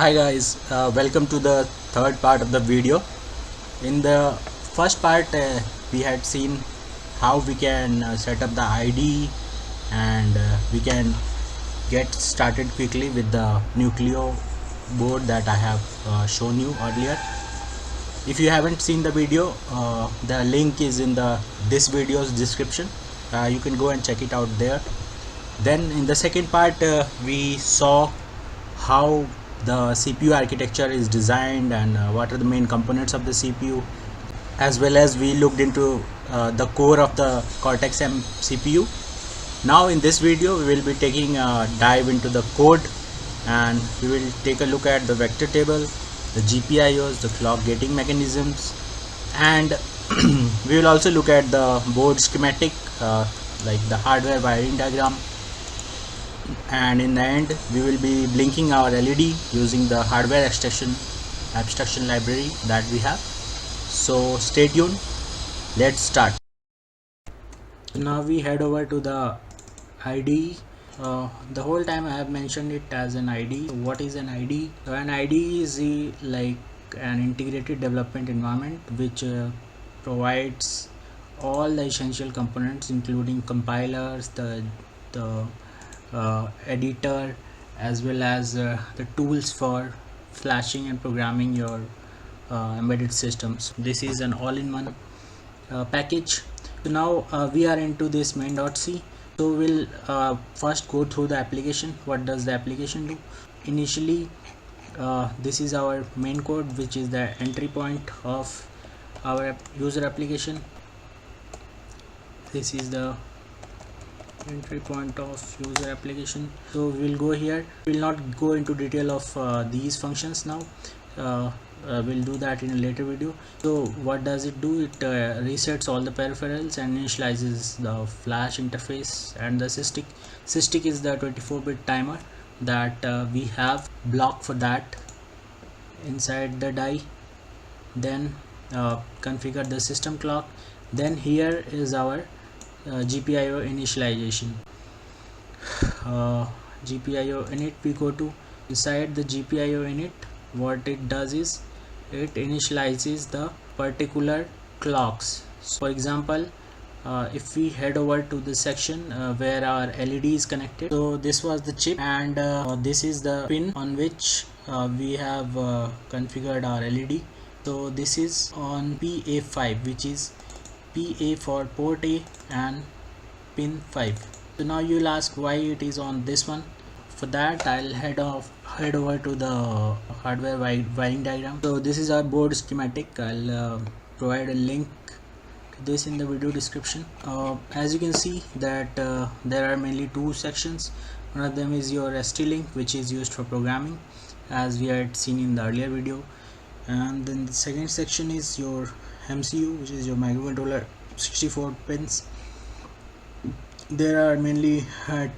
Hi guys, welcome to the third part of the video. In the first part we had seen how we can set up the ID and we can get started quickly with the Nucleo board that I have shown you earlier. If you haven't seen the video, the link is in this video's description. You can go and check it out there. Then in the second part we saw how the CPU architecture is designed and what are the main components of the CPU, as well as we looked into the core of the Cortex M CPU. Now in this video we will be taking a dive into the code and we will take a look at the vector table, the GPIOs, the clock gating mechanisms, and we will also look at the board schematic like the hardware wiring diagram, and in the end we will be blinking our LED using the hardware abstraction library that we have. So stay tuned, let's start. Now we head over to the IDE. The whole time I have mentioned it as an IDE. What is an IDE? An IDE is like an integrated development environment which provides all the essential components including compilers, the editor, as well as the tools for flashing and programming your embedded systems. This is an all-in-one package. So now we are into this main.c. So we'll first go through the application. What does the application do? Initially this is our main code, which is the entry point of our user application. This is the entry point of user application. So we'll go here. We'll not go into detail of these functions now. We'll do that in a later video. So what does it do? It resets all the peripherals and initializes the flash interface and the SysTick. SysTick is the 24-bit timer that we have blocked for that inside the die. Then configure the system clock. Then here is our GPIO initialization. GPIO init, we go to inside the GPIO init. What it does is it initializes the particular clocks. So for example, if we head over to the section where our LED is connected, so this was the chip and this is the pin on which we have configured our LED. So this is on PA5, which is PA for port A and pin 5. So now you'll ask why it is on this one. For that I'll head over to the hardware wiring diagram. So this is our board schematic. I'll provide a link to this in the video description. As you can see that there are mainly two sections. One of them is your ST-Link, which is used for programming, as we had seen in the earlier video, and then the second section is your MCU, which is your microcontroller, 64 pins. There are mainly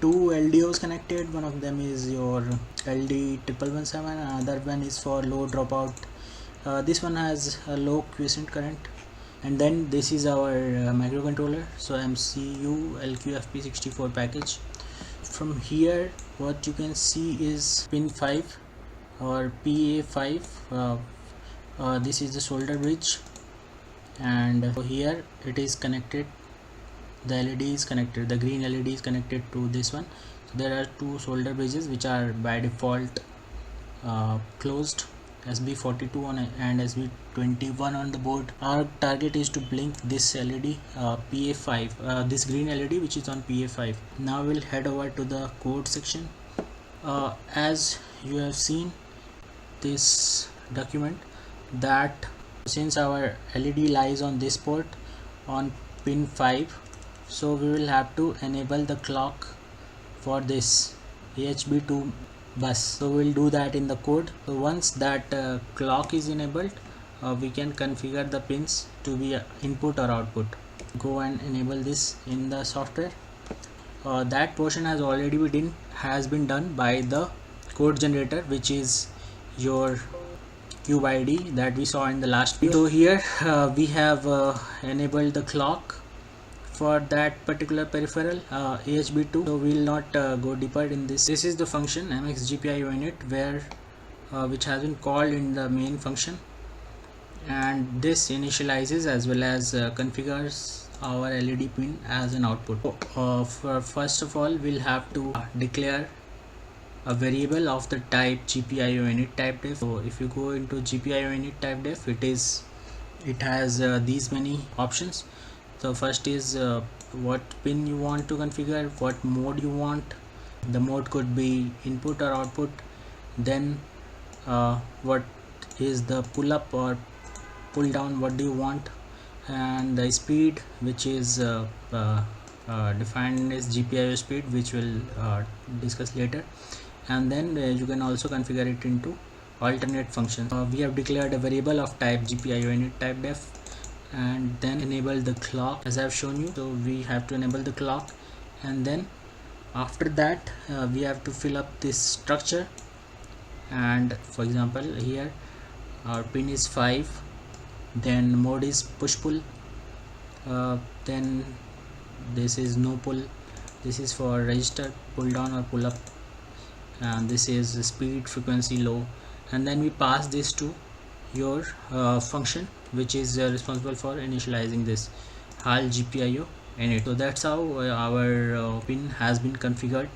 two LDOs connected. One of them is your LD1117, another one is for low dropout. This one has a low quiescent current. And then this is our microcontroller, so MCU LQFP64 package. From here what you can see is pin 5 or PA5. This is the solder bridge, and here it is connected. The LED is connected, the green LED is connected to this one. So there are two solder bridges which are by default closed, SB42 on and SB21 on the board. Our target is to blink this LED PA5, this green LED which is on PA5. Now we'll head over to the code section. As you have seen this document, that since our LED lies on this port on pin 5, so we will have to enable the clock for this AHB2 bus. So we'll do that in the code. So once that clock is enabled, we can configure the pins to be input or output. Go and enable this in the software. That portion has already been done by the code generator, which is your cube ID that we saw in the last video. So here we have enabled the clock for that particular peripheral AHB2. So we will not go deeper in this. This is the function MXGPIO init, where which has been called in the main function, and this initializes as well as configures our LED pin as an output. First of all, we'll have to declare a variable of the type GPIO init type def. So if you go into GPIO init type def, it has these many options. So first is what pin you want to configure, what mode you want. The mode could be input or output. Then what is the pull up or pull down, what do you want, and the speed, which is defined as GPIO speed, which we'll discuss later. And then you can also configure it into alternate functions. We have declared a variable of type GPIO init type def, and then enable the clock as I have shown you. So we have to enable the clock, and then after that we have to fill up this structure. And for example, here our pin is 5, then mode is push pull, then this is no pull, this is for register pull down or pull up, and this is speed, frequency, low. And then we pass this to your function, which is responsible for initializing this HAL GPIO init. So that's how our pin has been configured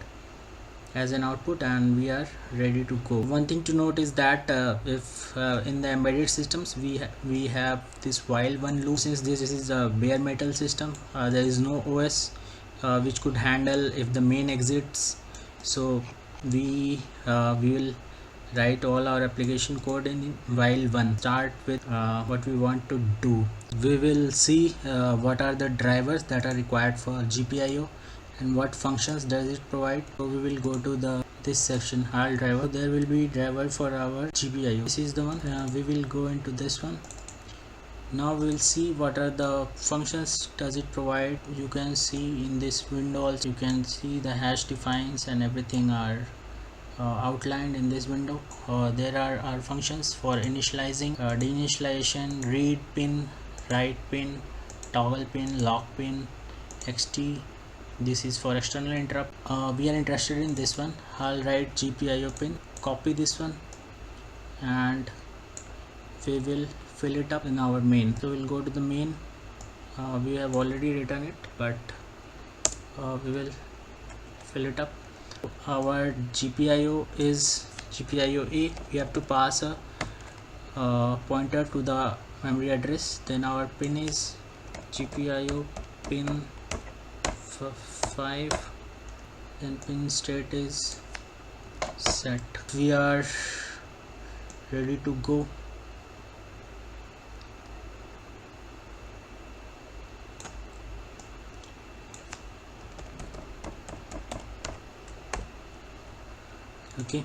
as an output, and we are ready to go. One thing to note is that if in the embedded systems we have this while one loop. Since this is a bare metal system, there is no OS which could handle if the main exits. So we will write all our application code in while one. Start with what we want to do. We will see what are the drivers that are required for GPIO and what functions does it provide. So we will go to this section, HAL driver. So there will be driver for our GPIO. This is the one. We will go into this one. Now we will see what are the functions does it provide. You can see in this window also, you can see the hash defines and everything are outlined in this window. There are our functions for initializing, deinitialization, read pin, write pin, toggle pin, lock pin, XT. This is for external interrupt. We are interested in this one, HAL write GPIO pin. Copy this one and we will fill it up in our main. So we'll go to the main. We have already written it, but we will fill it up. Our GPIO is GPIO A. We have to pass a pointer to the memory address. Then our pin is GPIO pin 5, then pin state is set. We are ready to go. Okay,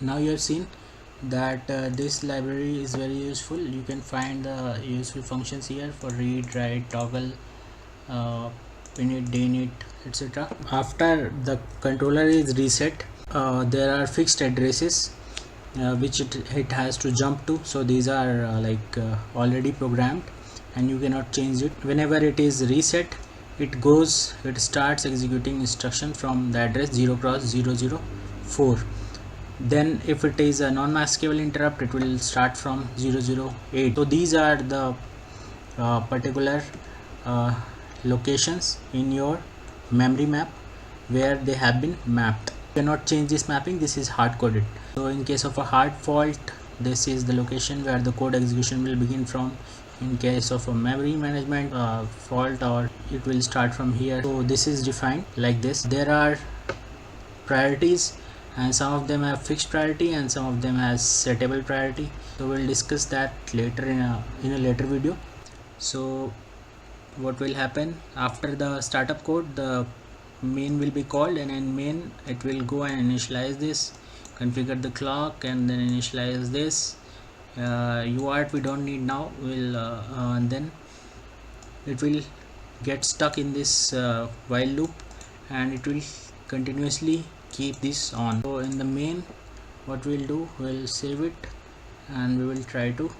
now you have seen that this library is very useful. You can find the useful functions here for read, write, toggle, init, deinit, etc. After the controller is reset, there are fixed addresses which it has to jump to. So these are already programmed and you cannot change it. Whenever it is reset, it starts executing instruction from the address 0x004. Then if it is a non-maskable interrupt, it will start from 008. So these are the particular locations in your memory map where they have been mapped. You cannot change this mapping. This is hard coded. So in case of a hard fault, this is the location where the code execution will begin from. In case of a memory management fault, or it will start from here. So this is defined like this. There are priorities and some of them have fixed priority and some of them has settable priority. So we'll discuss that later in a later video. So what will happen after the startup code, the main will be called, and in main it will go and initialize this, configure the clock, and then initialize this. UART we don't need now. Will and then it will get stuck in this while loop and it will continuously keep this on. So in the main, what we'll do, we'll save it and we will try to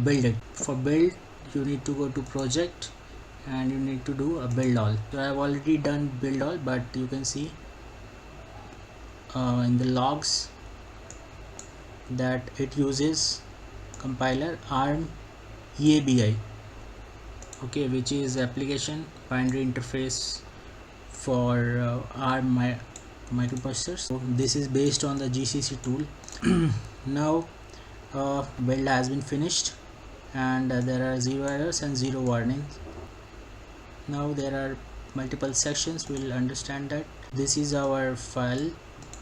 build it. For build, you need to go to project and you need to do a build all. So I have already done build all, but you can see in the logs that it uses compiler ARM EABI, okay, which is application binary interface for ARM microprocessors. So this is based on the GCC tool. Now build has been finished, and there are 0 errors and 0 warnings. Now there are multiple sections. We'll understand that. This is our file,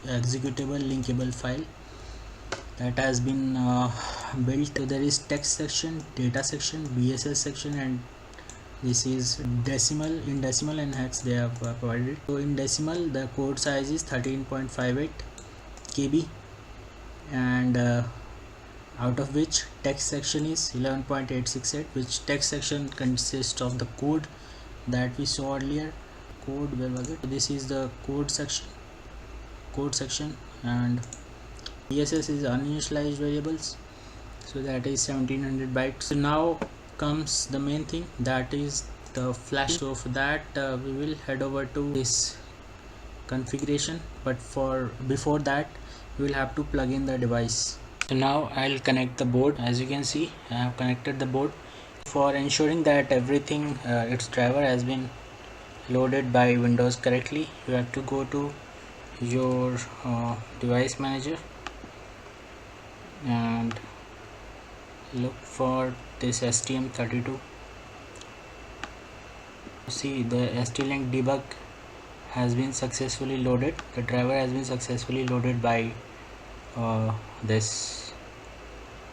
executable linkable file that has been built. So there is text section, data section, BSS section, and this is in decimal and hex they have provided. So in decimal the code size is 13.58 KB, and out of which text section is 11.868, which text section consists of the code that we saw earlier. Code, where was it? This is the code section, and BSS is uninitialized variables, so that is 1700 bytes. So now comes the main thing, that is the flash. So for that we will head over to this configuration, but before that we will have to plug in the device. So now I'll connect the board. As you can see, I have connected the board. For ensuring that everything its driver has been loaded by Windows correctly, you have to go to your device manager and look for this STM32. See, the ST-Link debug has been successfully loaded. The driver has been successfully loaded by this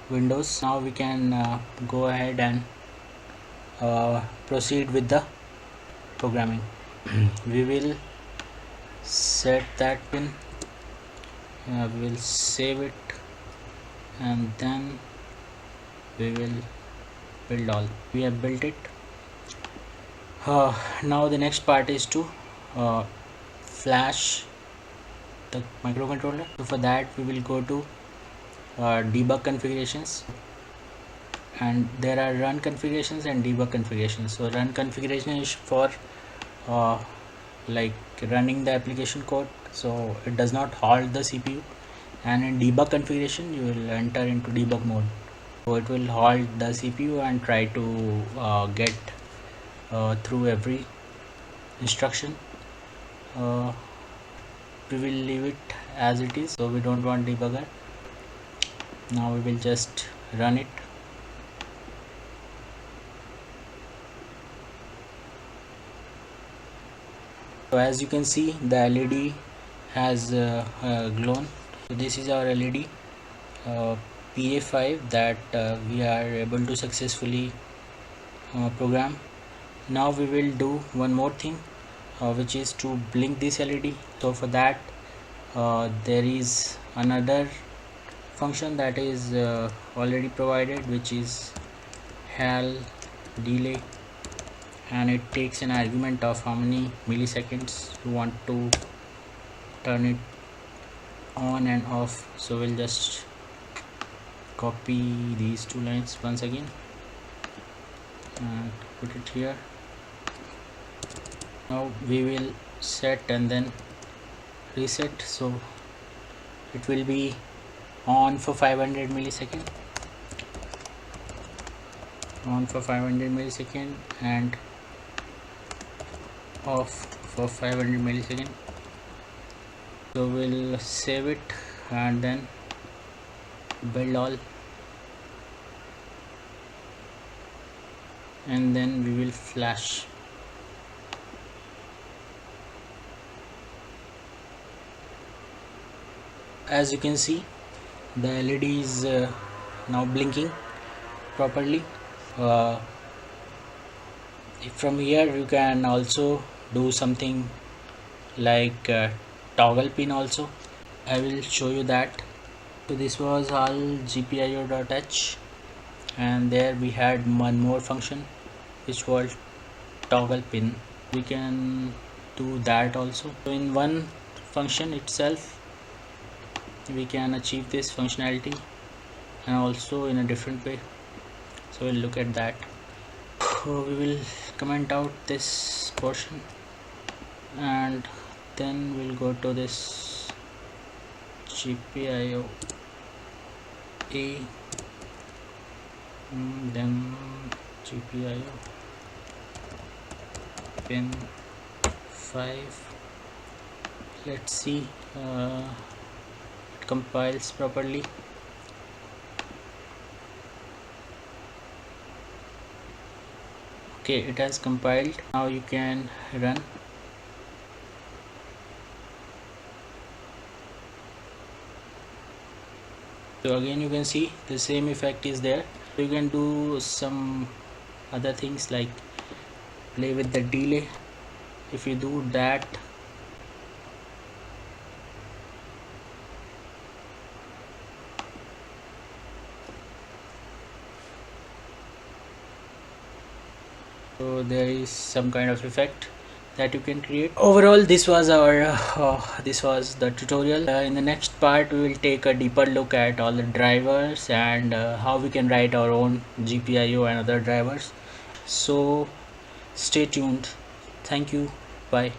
Windows. Now we can go ahead and proceed with the programming. We will set that pin, we will save it, and then we will build all. We have built it. Now the next part is to flash the microcontroller. So for that we will go to debug configurations, and there are run configurations and debug configurations. So run configuration is for like running the application code, so it does not halt the CPU, and in debug configuration you will enter into debug mode, so it will halt the CPU and try to get through every instruction. We will leave it as it is, so we don't want debugger. Now we will just run it. So as you can see, the LED has glown. So this is our LED PA5 that we are able to successfully program. Now we will do one more thing, which is to blink this LED. So for that there is another function that is already provided, which is HAL delay, and it takes an argument of how many milliseconds you want to turn it on and off. So we'll just copy these two lines once again and put it here. Now we will set and then reset, so it will be on for 500 millisecond, and off for 500 millisecond. So we'll save it and then build all, and then we will flash. As you can see, the LED is now blinking properly. From here you can also do something like toggle pin also. I will show you that. So this was all GPIO.h, and there we had one more function which was toggle pin. We can do that also. So in one function itself we can achieve this functionality, and also in a different way. So we'll look at that. So we will comment out this portion, and then we'll go to this GPIO A, then GPIO pin 5. Let's see it compiles properly. Okay, it has compiled. Now you can run. So again you can see the same effect is there. You can do some other things like play with the delay. If you do that, so there is some kind of effect that you can create. Overall, this was our this was the tutorial. In the next part we will take a deeper look at all the drivers and how we can write our own GPIO and other drivers. So stay tuned. Thank you. Bye.